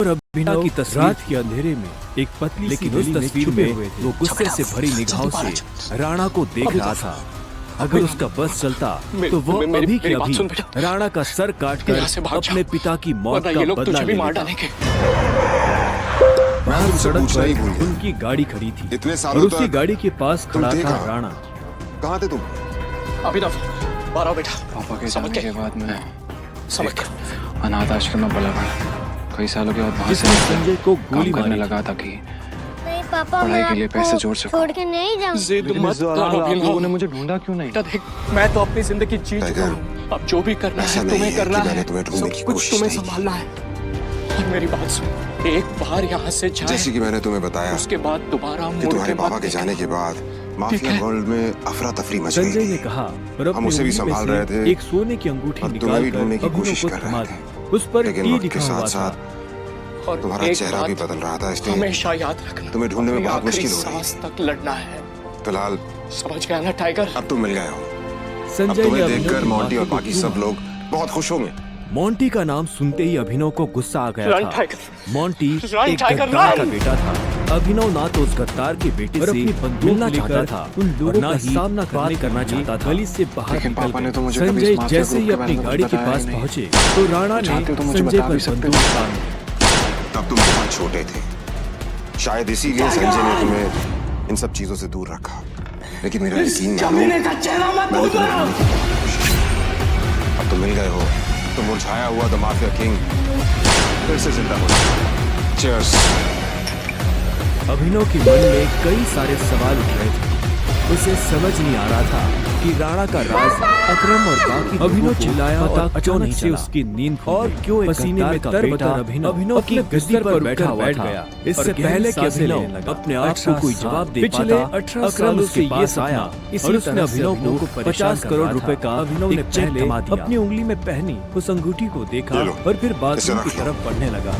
पर अभिनव की तस्वीर रात के अंधेरे में एक पतली लेकिन उस तस्वीर में वो गुस्से से भरी निगाहों से राणा को देख रहा था। अगर उसका बस चलता तो वो अभी के अभी राणा का सर काटकर अपने पिता की मौत का बदला ले लेता। बाहर सड़क पर उनकी गाड़ी खड़ी थी और उसी गाड़ी के पास खड़ा था राणा। कहाँ थे तुम? अभिनव, बाहर आओ बेटा। पापा के जाने के बाद मैं अनाथ आश्रम में पला पड़ा। कई सालों के बाद वहाँ से संजय को गोली करने लगा था कि नहीं पापा, पढ़ाई के लिए पैसे जोड़ सकूं। छोड़ के नहीं जाऊँ। जिद मत करो आप लोगों ने अभिनव। मुझे ढूंढा क्यों नहीं? बेटा देख, मैं तो अपनी जिंदगी जी चुका हूँ। अब जो भी करना है तुम्हें करना है। सब कुछ तुम्हें संभालना है। और मेरी बात सुन, एक बार यहाँ से जाए, जैसे कि मैंने तुम्हें बताया उसके बाद दोबारा कि मुड़ तुम्हारे के पापा मत के जाने के बाद माफिया वर्ल्ड में अफरा तफरी मच गई संजय ने थी। कहा और हम उसे भी संभाल रहे थे एक सोने की अंगूठी और तुम्हें भी निकालकर ढूंढने की अभिनव कोशिश को कर थमा रहे दी। थे, उस पर लेकिन टी वक्त के लिखा हुआ साथ था। साथ और तुम्हारा एक चेहरा भी बात बदल रहा था, इसलिए हमेशा याद रखना, तुम्हें ढूंढने में अपनी बहुत मुश्किल आखिरी हो रही है। सांस तक लड़ना है। फिलहाल समझ गया ना टाइगर? अब तुम मिल गए हो। अब संजय ने तुम्हें अभिनव देखकर की मॉन्टी और माफी को बाकी क्यों सब लोग बहुत खुश होंगे। मोंटी का नाम सुनते ही अभिनव को गुस्सा आ गया रन था। टाइगर। मोंटी रन एक टाइगर, गद्दार का रन। बेटा था। अभिनव ना तो उस गद्दार के बेटे से मिलना चाहता था, उन लोगों का सामना करना चाहता था। गली से बाहर लेकिन पापा ने तो मुझे निकल कभी संजय इस माफिया जैसे ही ग्रुप के अपनी बारे में गाड़ी के बताया पास नहीं। पहुंचे तो राणा ने चाहते हो तो मुझे संजय बता पर भी सकते बंदूक हो। तान दी। तब तुम बहुत छोटे थे, शायद इसीलिए संजय ने तुम्हें इन सब चीजों से दूर रखा। लेकिन मेरा यकीन मानो, मैंने तुम्हें ढूंढने की कोशिश की। अब तुम मिल गए हो तो मुरझाया हुआ द माफिया किंग फिर से जिंदा हो गया। चीयर्स। अभिनव के मन में कई सारे सवाल उठ रहे थे। उसे समझ नहीं आ रहा था कि राणा का राज अकरम और बाकी अभिनव चिल्लाया और अचानक से उसकी नींद और क्यों पसीने में तरबतर अभिनव अपने बिस्तर पर बैठ गया। इससे पहले कि अभिनव अपने आप को कोई जवाब दे पाता, अकरम उसके पास आया। इसलिए उसने अभिनव को 50 करोड़ रुपए का अभिनव ने पहले अपनी उंगली में पहनी उस अंगूठी को देखा और फिर बाथरूम की तरफ बढ़ने लगा।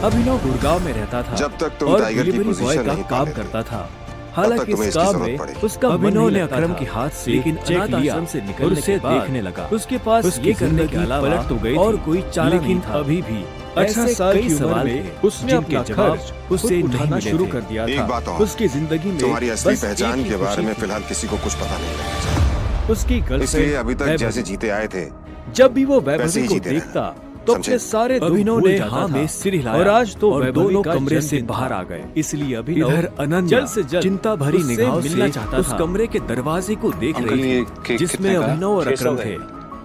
अभिनव गुड़गांव में रहता था जब तक तुम और टाइगर की डिलीवरी बॉय पोजीशन का नहीं काम पाते थे, करता था। तब हालांकि तुम्हें इस इसकी काम जरूरत में पड़ेगी। उसका अभिनव ने अकरम के हाथ से लेकिन चेक लिया से निकलने के बाद देखने लगा। उसके पास ये करने के अलावा पलट तो गई और कोई चारा लेकिन अभी भी 18 साल की उम्र में उसने अपना खर्च उससे उठाना शुरू कर दिया था। एक बात और, उसकी जिंदगी में तुम्हारी असली बस पहचान एक ही के बारे खुशी में थी। फिलहाल किसी को कुछ पता नहीं लगना चाहिए। उसकी इसलिए गर्लफ्रेंड अभी तक वैभवी। जैसे जीते आए थे जब भी वो वैसे वैभवी ही को जीते देखता रहना। तो समझे? अपने सारे अभिनव ने हाँ में सिर हिलाया और आज तो दोनों कमरे से बाहर आ गए। इसलिए अभिनव इधर अनन्या जल्द से जल्द चिंता भरी निगाहों से मिलना चाहता था। उस कमरे के दरवाजे को देख अंकल, रही ये थी केक जिसमें कितने का है? अभिनव और 600 अकरम थे।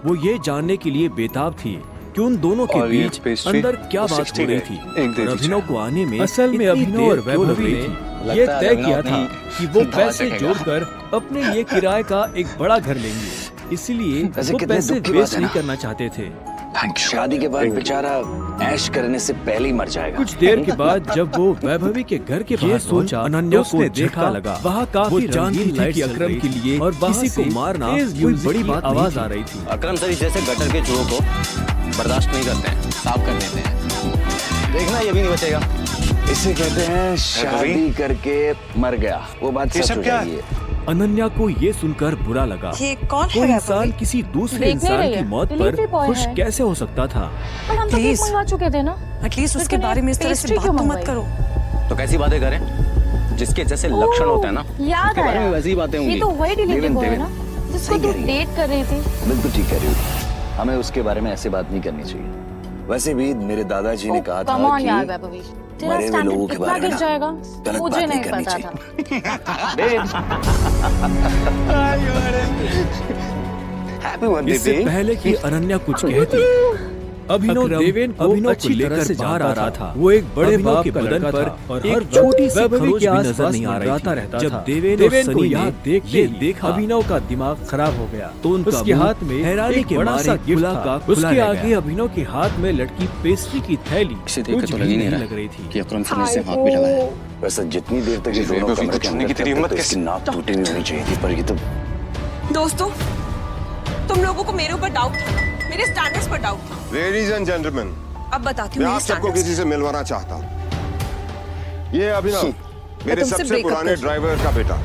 वो ये जानने के लिए बेताब थी कि उन दोनों के और ये बीच पेस्ट्री अंदर क्या वो बात 60 हो रही का थी। है। एक दे और दीजिए। अभिनव को आने में असल में अभिनव और वैभवी ने ये तय किया था कि वो पैसे जोड़कर अपने लिए किराए का एक बड़ा घर लेंगे। इसलिए वैसे वो कितने पैसे दुख की बात वेस्ट है नहीं ना? करना चाहते थे। शादी के बाद बेचारा ऐश करने से पहले ही मर जाएगा। कुछ देर के बाद जब वो वैभवी के घर के पास सोचा अनन्या को देखा लगा वहाँ काफी जानती थी कि अकरम के लिए और किसी को मारना कोई बड़ी बात आवाज आ रही थी। अकरम सर जैसे गटर के चूहों को बर्दाश्त नहीं करते हैं, साफ कर देते हैं। देखना ये भी नहीं बचेगा। इसे कहते हैं शादी करके मर गया। वो बात सच हो जाएगी। अनन्या को ये सुनकर बुरा लगा। ये कौन कोई है इंसान किसी दूसरे इंसान की मौत पर खुश कैसे हो सकता था? पर हम तो केक Please. मंगवा चुके थे ना। एटलीस्ट उसके बारे में इस तरह से पेस्ट्री बात क्यों तो मत मंगवाई? करो। तो कैसी बातें करें? जिसके जैसे लक्षण होते हैं ना, याद उसके बारे में आया। वैसी ही बातें ये होंगी। तो वही डिलीवरी देवेन, बॉय है देवेन। ना जिसको सही तू कह रही है। डेट कर रही थी। बिल्कुल ठीक कह रही हो। हमें उसके बारे में ऐसे बात नहीं करनी चाहिए। वैसे भी मेरे दादाजी ने कहा कम था ऑन यार कि वैभवी, तेरा मरे हुए लोगों स्टैंडर्ड के इतना बारे में गिर ना जाएगा गलत मुझे बात नहीं नहीं करनी पता चाहिए। था। हैप्पी बर्थडे इससे पहले कि अनन्या कुछ कहती अभिनव देवेन को अच्छी तरह से बाहर आ रहा था। वो एक बड़े बाप के बदन पर और हर छोटी सी खरोच भी नजर नहीं आ रही थी। जब देवेन को यहाँ देखा अभिनव का दिमाग खराब हो गया तो उसके हाथ में हैरानी के मारे गिफ्ट था। उसके आगे अभिनव के हाथ में लटकी पेस्ट्री की थैली इसे देख कुछ के तो भी लग ही नहीं नहीं लग रही थी। कि अकरम सर ने इसे हाथ भी लगाया। वैसे जितनी देर तक ये दोनों कमरे के अंदर थे, तब तक इसकी नाक टूटी हुई होनी चाहिए थी, पर ये तो दोस्तों, तुम लोगों को मेरे ऊपर डाउट था, मेरे स्टैंडर्ड्स पर डाउट था। लेडीज एंड जेंटलमैन, अब बताती मैं हूँ आप मेरे सबको स्टैंडर्ड्स। किसी से मिलवाना चाहता हूँ। ये अभिनव, मेरे तुमसे सबसे breakup पुराने कर- ड्राइवर का बेटा।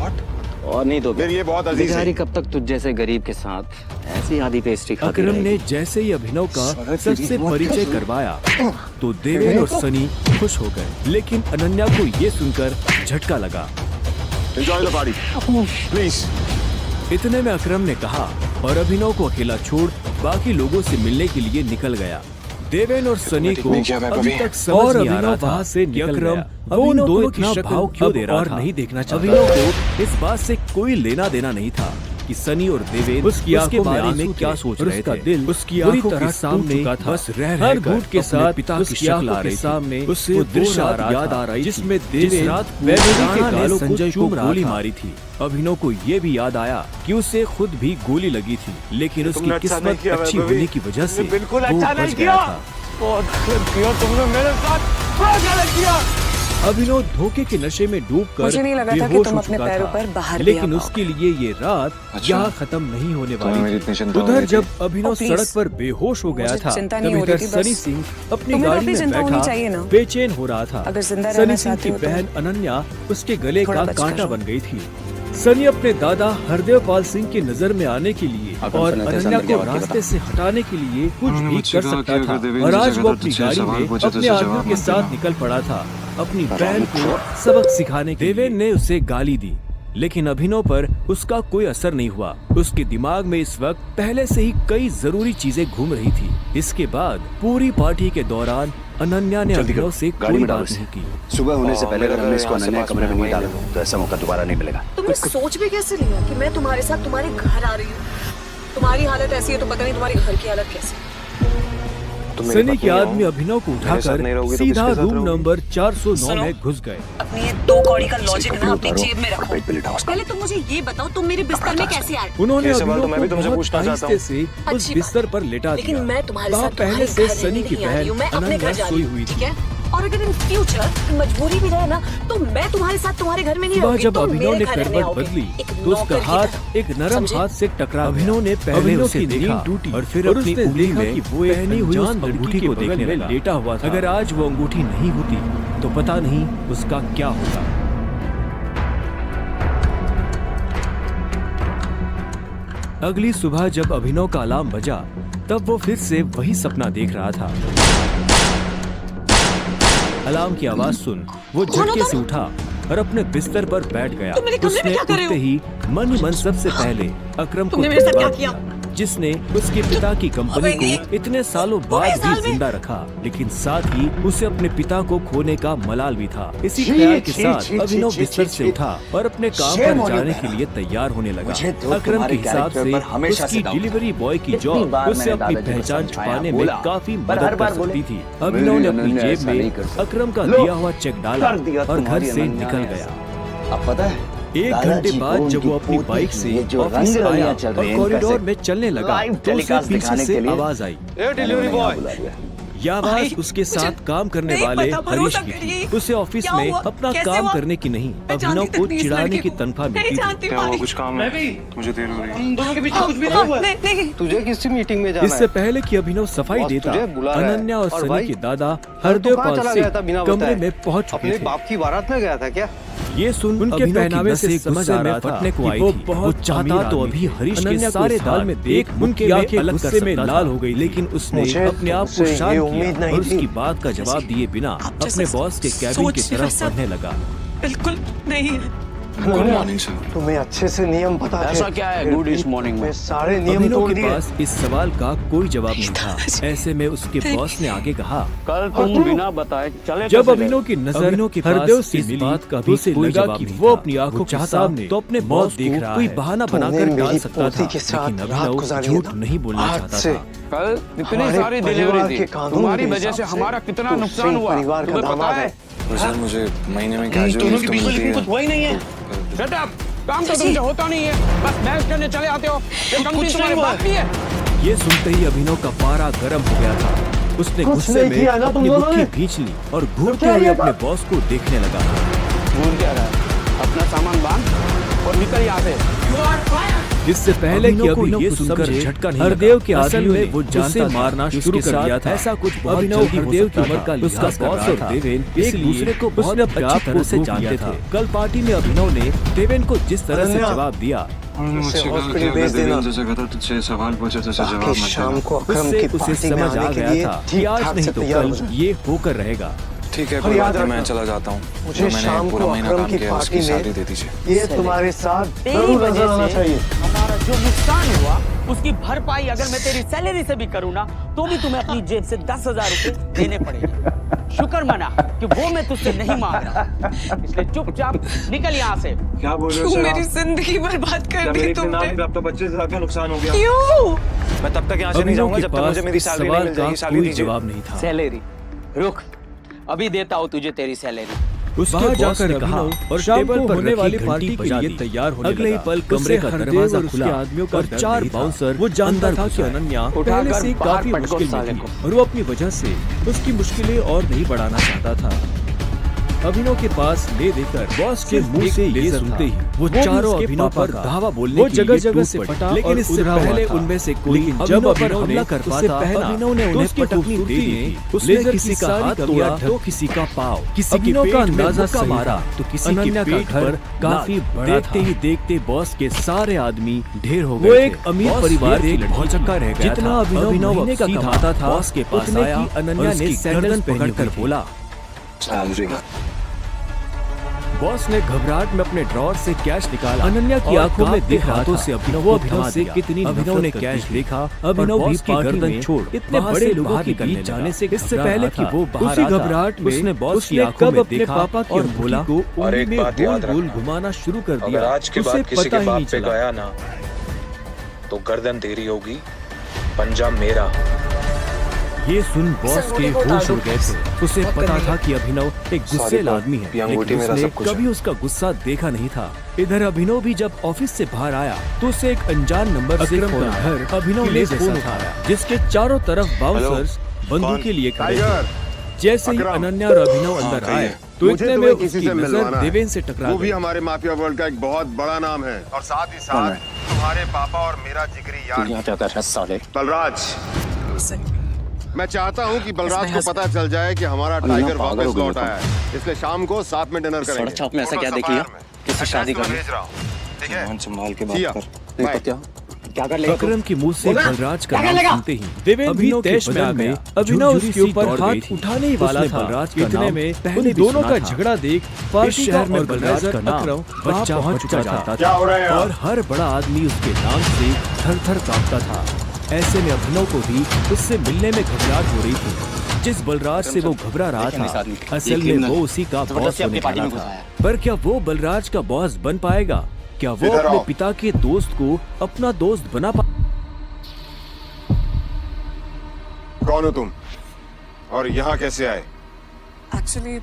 और नहीं तो फिर ये बहुत अजीज है। भिखारी कब तक तुझ जैसे गरीब के साथ ऐसी आधी पेस्ट्री खाती अकरम ने रहेगी? जैसे ही अभिनव का सबसे परिचय करवाया तो देवेन और सनी खुश हो गए, लेकिन अनन्या को ये सुनकर झटका लगा। Enjoy the party please. इतने में अकरम ने कहा और अभिनव को अकेला छोड़ बाकी लोगों से मिलने के लिए निकल गया। देवेन और सनी को अभी तक समझ नहीं आ रहा था वहाँ से निकल गया। वो उन दोनों की शक्ल क्यों दे रहा था नहीं देखना चाहता। अभिनव को इस बात से कोई लेना देना नहीं था कि सनी और देवेन उसकी आंखों बारे में क्या सोच रहे थे। दिल उसकी आंखों के सामने बस हर घूट के साथ पिता की शक्ल आ रही सामने उसे वो दृश्य याद आ रही जिसमें देवेन ने संजय को गोली मारी थी। अभिनव को ये भी याद आया कि उसे खुद भी गोली लगी थी, लेकिन उसकी किस्मत अच्छी होने की वजह से वो बच गया था। अभिनव धोखे के नशे में डूबकर मुझे नहीं लगा था कि बेहोश तुम हो अपने चुका पैरों था। पर बाहर भी लेकिन आ उसके लिए ये रात यहाँ खत्म नहीं होने तुम्हें मेरी वाली इतनी थी। चिंता हो उधर रही जब थी। अभिनव प्लीज, सड़क पर बेहोश हो गया मुझे था चिंता तब नहीं हो इधर रही थी, बस सनी सिंह अपनी तुम्हें गाड़ी अपनी में चिंता होनी बैठा चाहिए ना। बेचैन हो रहा था। अगर जिंदा सनी रहना सिंह की चाहती हो तो बहन अनन्या उसके गले थोड़ा का बच कांटा करो। बन गई थी। सनी अपने दादा हरदेव पाल सिंह की नजर में आने के लिए अपन और सुने थे अनन्या संदर्भ को के रास्ते से हटाने के लिए कुछ उन्होंने भी मुझसे कर कहा सकता कि था अगर देवेंद्र और से आज जगह वो तो अपनी तुझसे गाड़ी सवाल में पूछे तो अपने उसे आदमियों जवाब के मत साथ देना। निकल पड़ा था अपनी बहन को सबक सिखाने के लिए। देवेन ने उसे गाली दी, लेकिन अभिनव पर उसका कोई असर नहीं हुआ। उसके दिमाग में इस वक्त पहले से ही कई जरूरी चीजें घूम रही थी। इसके बाद पूरी पार्टी के दौरान अनन्या ने अभिनव से गाड़ी कोई में डालो बात इसे। नहीं की। सुबह होने से पहले अगर हमने इसको यहाँ से अनन्या पास कमरे में में नहीं डाला वहीं तो ऐसा मौका दोबारा नहीं मिलेगा। तुमने सोच भी कैसे लिया कि मैं तुम्हारे साथ तुम्हारे घर आ रही हूँ? तुम्हारी हालत ऐसी है तो पता नहीं तुम्हारे घर की हालत कैसी है। सनी के आदमी अभिनव को उठाकर सीधा रूम नंबर 409 में घुस गए। अपनी ये दो कौड़ी का लॉजिक ना अपनी उतारो, जेब में रखो। पेट पे लिटाओ उसको। पहले तुम मुझे ये बताओ, तुम मेरे बिस्तर में कैसे आए? उन्होंने ये सवाल अभिनव तो मैं भी को तुमसे बहुत पूछना चाहता आहिस्ते हूँ। से उस अच्छी बिस्तर बात। पर लेटा लेकिन दिया। मैं तुम्हारे कहा साथ पहले से तुम्हारे घर सनी की नहीं आ रही हूँ, मैं बहन अपने घर अनन्या जा सोई रही हुई हूँ, थी। ठीक है? और अगर इन फ्यूचर मजबूरी भी रहे ना तो मैं तुम्हारे साथ तुम्हारे घर में नहीं सुबह रहूंगी, जब तुम अभिनव मेरे ने घर रहने करवट आओगे। बदली एक तो उसका नौकर की हाथ तरह। एक नरम समझे? हाथ से टकरा। अभिनव ने पहले उसे देखा टूटी और फिर अपनी उंगली में कि वो पहनी हुई उस अंगूठी को देखने में लेटा हुआ था। अगर आज वो अंगूठी नहीं होती तो पता नहीं उसका क्या होता। अगली सुबह जब अभिनव का अलार्म बजा तब वो फिर से वही सपना देख रहा था। अलार्म की आवाज सुन वो झटके से उठा और अपने बिस्तर पर बैठ गया। तुम मेरे कमरे में उसने क्या कर रहे हो? उठते ही मन ही मन सबसे पहले अकरम को तुमने मेरे साथ क्या धन्यवाद किया? दिया, जिसने उसके पिता की कंपनी को इतने सालों बाद भी जिंदा रखा, लेकिन साथ ही उसे अपने पिता को खोने का मलाल भी था। इसी ख्याल के साथ अभिनव बिस्तर से उठा और अपने काम पर जाने के लिए तैयार होने लगा। मुझे तो अकरम के तुम्हारे हिसाब कैरेक्टर पर से हमेशा उसकी से डाउट डिलीवरी बॉय की कितनी जॉब बार उसे मैंने अपनी दादाजी को पहचान समझाया, छुपाने में बोला, काफी पर हर मदद बार कर बोले, सकती थी। मेरी अभिनव ने अपनी अनन्या जेब ऐसा नहीं में कर सकती। अकरम का लो, दिया हुआ चेक डाला कर दिया और घर तुम्हारी से अनन्या निकल ने गया। ऐसा। अब पता है एक दादाजी घंटे को बाद जब वो उनकी अपनी पोती बाइक की से ये जो ऑफिस रंग आया रलियां चल और रही हैं, कॉरिडोर इनका में चलने लगा लाइव तो उसे टेलीकास्ट पीछे दिखाने से के लिए आवाज आई। डिलीवरी बॉय बुला लिया। यह आवाज उसके साथ काम करने नहीं वाले पता, हरीश भरोसा की करिए। थी। उसे ऑफिस क्या में हुआ? अपना कैसे काम हुआ? करने की नहीं, मैं अभिनव जानती को तक नहीं इस चिढ़ाने लड़के की को। तनख्वाह नहीं मिलती थी। जानती क्या हुआ? मालिक। कुछ काम है? मुझे देर हो रही है। दोनों के बीच में कुछ भी नहीं हुआ। नहीं तुझे किसी मीटिंग में जाना इससे है? पहले कि अभिनव सफाई बॉस देता, तुझे बुला रहा है। अनन्या और और सनी भाई, के दादा तू हरदेव कहाँ पाल चला सिंह गया था बिना कमरे बताए? में पहुंच चुके अपने थे। बाप की बारात में गया था क्या? ये सुन उनके पहनावे से समझ आ रहा था कि वो बहुत चाहता तो अभी हरीश के सारे दाल में देख उनकी आंखें अलग गुस्से में लाल हो गई, लेकिन उसने अपने आप को शांत किया और उसकी बात का जवाब दिए बिना अपने बॉस के कैबिन की तरफ बढ़ने लगा। बिल्कुल नहीं है। Good morning sir. तुम्हें अच्छे से नियम पता थे। ऐसा क्या है गुड इस मॉर्निंग में? मैं सारे नियम अभिनव तोड़ के दिए। पास इस सवाल का कोई जवाब नहीं था। ऐसे में उसके बॉस ने आगे कहा, कल तुम बिना बताए चले जब अभिनव की नजर हरदेव से इस बात का भी कोई जवाब नहीं वो अपनी आंखों के सामने तो अपने बॉस को कोई बहाना बनाकर टाल सकता था, लेकिन अभिनव झूठ नहीं बोलना चाहता था। कल इतनी सारी डिलीवरी थी, तुम्हारी वजह से हमारा कितना नुकसान हुआ तुम्हें पता है? सर मुझे महीने में कैजुअल लीव तो मिलती है। वही नहीं है। शट अप, काम तो तुमसे होता नहीं है, बस बहस करने चले आते हो। ये कंपनी तुम्हारे बाप की है। ये सुनते ही अभिनव का पारा गर्म हो गया था। उसने गुस्से में अपनी मुट्ठी खींच ली और घूरते हुए अपने बॉस को देखने लगा। भूल क्या रहा है? अपना सामान बांध और निकल यहाँ से। इससे पहले कि अभिनव ये सुनकर झटका नहीं हरदेव के आदमी में वो जानता मारना शुरू कर दिया था। ऐसा कुछ अभिनव हरदेव की उम्र का उसका बॉस और देवेन एक दूसरे को बहुत अच्छी तरह से जानते थे। कल पार्टी में अभिनव ने देवेन को जिस तरह से जवाब दिया हॉस्पिटल भेज देना तुझसे सवाल पूछे तो जवाब मत शाम को उससे उसे समझ आ गया था कि आज नहीं तो कल ये होकर रहेगा। ठीक है, कोई बात नहीं, मैं चला जाता हूँ। मुझे शाम को अकरम की पार्टी शादी में दे दीजिए। ये तुम्हारे साथ तेरी जरूर वजह नजर आना से चाहिए। हमारा जो नुकसान हुआ उसकी भरपाई अगर मैं तेरी सैलरी से भी करूँ ना तो भी तुम्हें अपनी जेब से 10,000 रुपए देने पड़ेंगे। शुक्र मना कि वो मैं तुझसे नहीं मांग रहा, इसलिए चुपचाप निकल यहाँ से। क्या बोल रहे हो क्यों मेरी जिंदगी बर्बाद कर दी तुमने? अब तो 25,000 का नुकसान हो गया। क्यों? मैं तब तक यहाँ से नहीं जाऊंगा जब तक मुझे मेरी सैलरी नहीं मिल जाएगी। सैलरी दीजिए। जवाब नहीं था। सैलरी रुक, अभी देता हूँ तुझे तेरी सैलरी। उसके जाकर कहा और टेबल पर होने वाली पार्टी के लिए तैयार होने अगले ही पल कमरे का दरवाजा खुला आदमियों का 4 बाउंसर वो जानता था कि अनन्या पहले से काफी मुश्किल में थी और वो अपनी वजह से उसकी मुश्किलें और नहीं बढ़ाना चाहता था। अभिनव के पास ले देकर बॉस के मुंह से ये सुनते ही वो चारों अभिनव पर धावा बोलने की जगह जगह से फटा, लेकिन इससे पहले उनमें से कोई जब अभिनव ने कर पाता अभिनव ने उन्हें पटकनी दे दी। उसने किसी का हाथ तोड़ा तो किसी का पाँव, किसी की पेट में मुक्का मारा तो किसी के पेट पर काफी बड़ा था। देखते बॉस के सारे आदमी ढेर हो गए। वो एक अमीर परिवार से भौचक्का रह गया। जितना अभिनव महीने का कमाता था बॉस के पास आया। अनन्या ने सैंडल पहनकर बोला, बॉस ने घबराहट में अपने ड्रॉर से कैश निकाला। अनन्या की आंखों में दिख हाथों से अभिनव से कितनी अभिनव ने कैश देखा। अभिनव भी की गर्दन छोड़ इतने बड़े लोगों के बीच जाने से इससे पहले कि वो बाहर आता, घबराहट में उसने बॉस की आंखों में देखा पापा की बोला को उंगली में गोल-गोल घुमाना शुरू कर दिया। आज के बाद किसी के बाप पे गया ना तो गर्दन तेरी होगी, पंजा मेरा। ये सुन बॉस के होश उड़ गए थे। उसे पता था कि अभिनव एक गुस्सेल आदमी है, लेकिन उसने कभी उसका गुस्सा देखा नहीं था। इधर अभिनव भी जब ऑफिस से बाहर आया तो उसे एक अनजान नंबर से फोन आया। अभिनव ने फोन उठाया जिसके चारों तरफ बाउंसर्स बंदूकें लिए खड़े थे। जैसे ही अनन्या और अभिनव अंदर आए तो इतने में उसकी नजर देवेन से टकरा गई। वो भी हमारे माफिया वर्ल्ड का एक बहुत बड़ा नाम है और साथ ही साथ तुम्हारे पापा और मेरा जिगरी यार बलराज। मैं चाहता हूँ कि बलराज को पता चल जाए कि हमारा टाइगर वापस लौट आया है, इसलिए शाम को साथ में डिनर करेंगे। सड़क में ऐसा क्या देख लिया? किसी शादी कर ठीक है, संभाल के बात कर। क्या कर लेगा? अकरम की मुंह से बलराज का नाम सुनते ही देवेन भी तेज में आ गए। अभिनव उसके ऊपर हाथ उठाने ही वाला था। बलराज इतने में पहले दोनों का झगड़ा देख पार्टी शहर में बलराज का नाम बच्चा पहुंच जाता था और हर बड़ा आदमी उसके नाम से थर-थर कांपता था। ऐसे में अभिनव को भी उससे मिलने में घबराहट हो रही थी। जिस बलराज से वो घबरा रहा था असल में वो उसी का बॉस होने वाला था। पर क्या वो बलराज का बॉस बन पाएगा? क्या वो अपने पिता के दोस्त को अपना दोस्त बना कौन हो तुम और यहाँ कैसे आए? एक्चुअली